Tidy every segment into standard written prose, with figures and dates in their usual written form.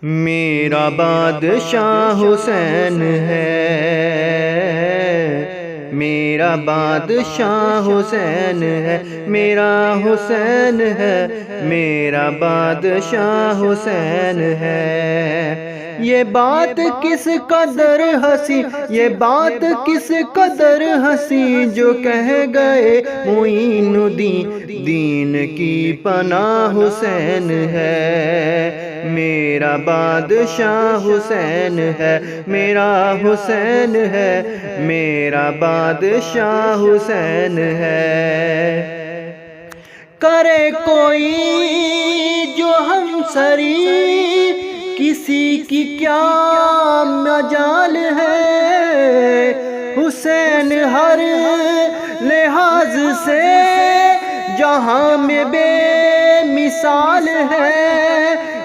میرا بادشاہ حسین ہے، میرا بادشاہ حسین ہے، میرا حسین ہے، میرا بادشاہ حسین ہے۔ یہ بات کس قدر ہنسی، یہ بات کس قدر ہنسی، جو کہہ گئے معین الدین دین کی پناہ حسین ہے۔ میرا بادشاہ حسین ہے، میرا حسین ہے، میرا بادشاہ حسین ہے۔ کرے کوئی جو ہم سری، کسی کی کیا مجال ہے، حسین ہر لحاظ سے جہاں میں بے مثال ہے۔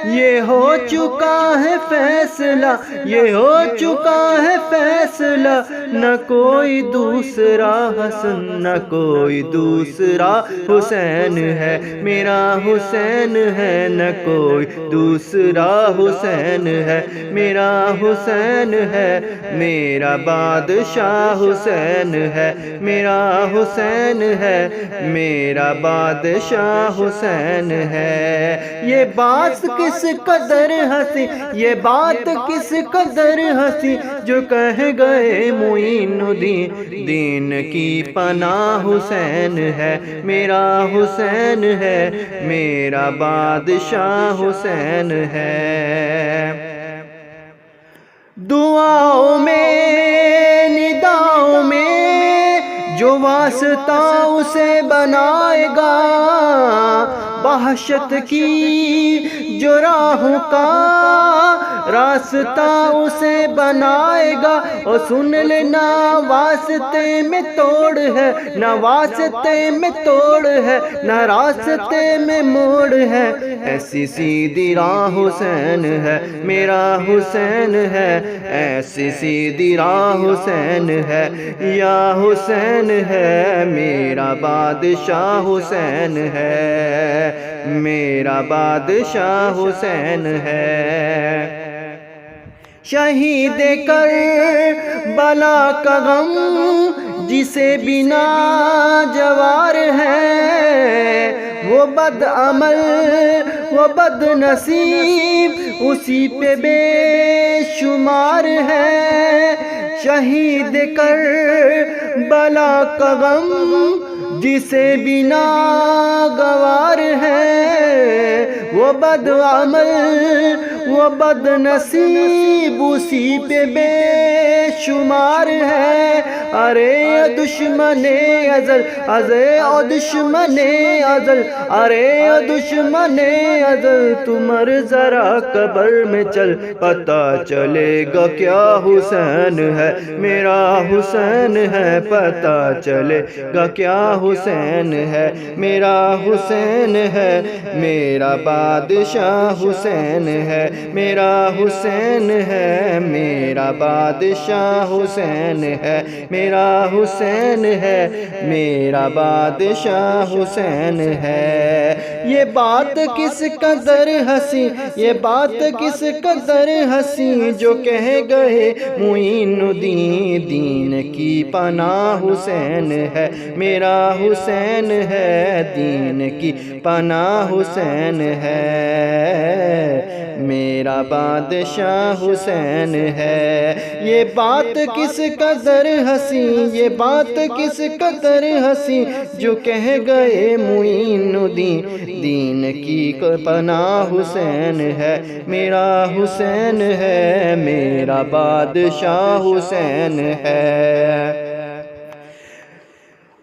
یہ ہو چکا ہے فیصلہ، یہ ہو چکا ہے فیصلہ، نہ کوئی دوسرا حسن، نہ کوئی دوسرا حسین ہے۔ میرا حسین ہے، نہ کوئی دوسرا حسین ہے، میرا حسین ہے، میرا بادشاہ حسین ہے، میرا حسین ہے، میرا بادشاہ حسین ہے۔ یہ بات کس قدر ہنسی، یہ بات کس قدر ہنسی، جو کہہ گئے معین الدین دین کی پناہ حسین ہے۔ میرا حسین ہے، میرا بادشاہ حسین ہے۔ دعاؤں میں نداؤں میں جو واسطہ اسے بنائے گا، وحشت کی جو راہوں کا راستہ اسے بنائے گا۔ اور سن لینا واسطے میں توڑ ہے، نہ واسطے میں توڑ ہے، نہ راستے میں موڑ ہے، ایسی سیدھی راہ حسین ہے، میرا حسین ہے، ایسی سیدھی راہ حسین ہے۔ یا حسین ہے، میرا بادشاہ حسین ہے، میرا بادشاہ حسین ہے۔ شہید کربلا کا غم جسے بنا جوار ہے، وہ بد عمل وہ بد نصیب اسی پہ بے شمار ہے۔ شہید کربلا کا غم جسے بنا گوار ہے، وہ بد عمل وہ بد نصیب اسی پہ بے شمار ہے۔ ارے دشمن ازل، ارے دشمن ازل، ارے دشمن ازل، تو مر ذرا قبر میں چل، پتہ چلے گا کیا حسین ہے، میرا حسین ہے، پتہ چلے گا کیا حسین ہے، میرا حسین ہے، میرا بادشاہ حسین ہے، میرا حسین ہے، میرا بادشاہ حسین ہے، میرا حسین ہے، میرا بادشاہ حسین ہے۔ یہ بات کس قدر ہنسی، یہ بات کس قدر ہنسی، جو کہہ گئے معین الدین دین کی پناہ حسین ہے، میرا حسین ہے، دین کی پناہ حسین ہے، میرا بادشاہ حسین ہے۔ یہ بات کس قدر ہنسی، یہ بات کس قدر ہنسی، جو کہہ گئے معین الدین دین کی پناہ حسین ہے، میرا حسین ہے، میرا بادشاہ حسین ہے۔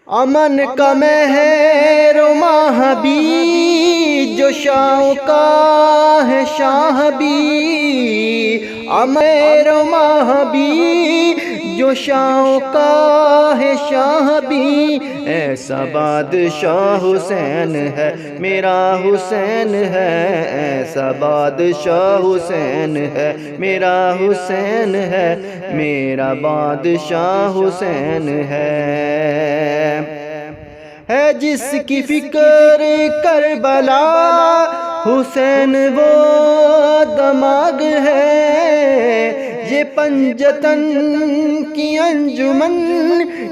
امن کا مہر و ماہ بھی جو شاہوں کا ہے شاہ بھی، امن و ماہ بھی جو شاہوں کا ہے شاہ بھی، ایسا بادشاہ حسین ہے، میرا حسین ہے، ایسا بادشاہ حسین ہے، میرا حسین ہے، میرا بادشاہ حسین ہے۔ جس کی فکر کربلا حسین وہ دماغ ہے، یہ پنجتن کی انجمن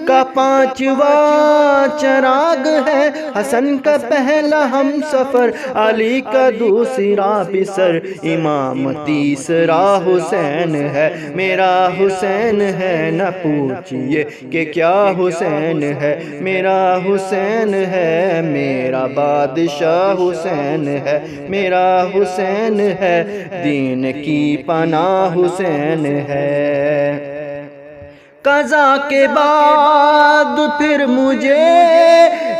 کا پانچواں چراغ ہے۔ حسن کا پہلا ہم سفر، علی کا دوسرا بسر، امام تیسرا حسین ہے، میرا حسین ہے۔ نہ پوچھئے کہ کیا حسین ہے، میرا حسین ہے، میرا بادشاہ حسین ہے، میرا حسین ہے، دین کی پناہ حسین ہے۔ قضا کے بعد پھر مجھے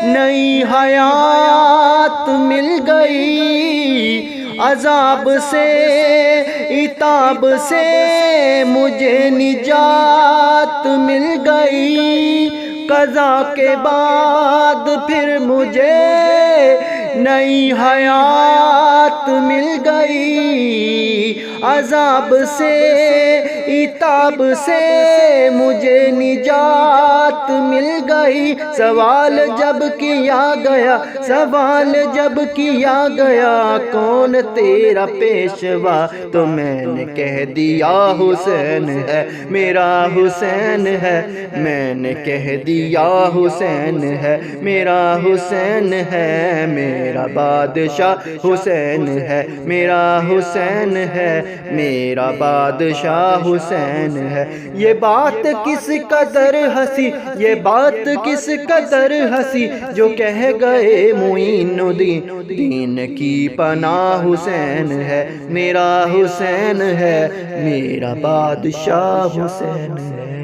نئی حیات مل گئی، عذاب سے عتاب سے مجھے نجات مل گئی۔ قضا کے بعد پھر مجھے نئی حیات مل گئی، عذاب سے عتاب سے مجھے نجات مل گئی۔ سوال جب کیا گیا، سوال جب کیا گیا، کون تیرا پیشوا، تو میں نے کہہ دیا حسین ہے، میرا حسین ہے، میں نے کہہ دیا حسین ہے، میرا حسین ہے، میرا بادشاہ حسین ہے، میرا حسین ہے، میرا بادشاہ حسین ہے۔ یہ بات کس قدر ہنسی، یہ بات کس قدر ہنسی، جو کہہ گئے معین الدین، دین کی پناہ حسین ہے، میرا حسین ہے، میرا بادشاہ حسین ہے۔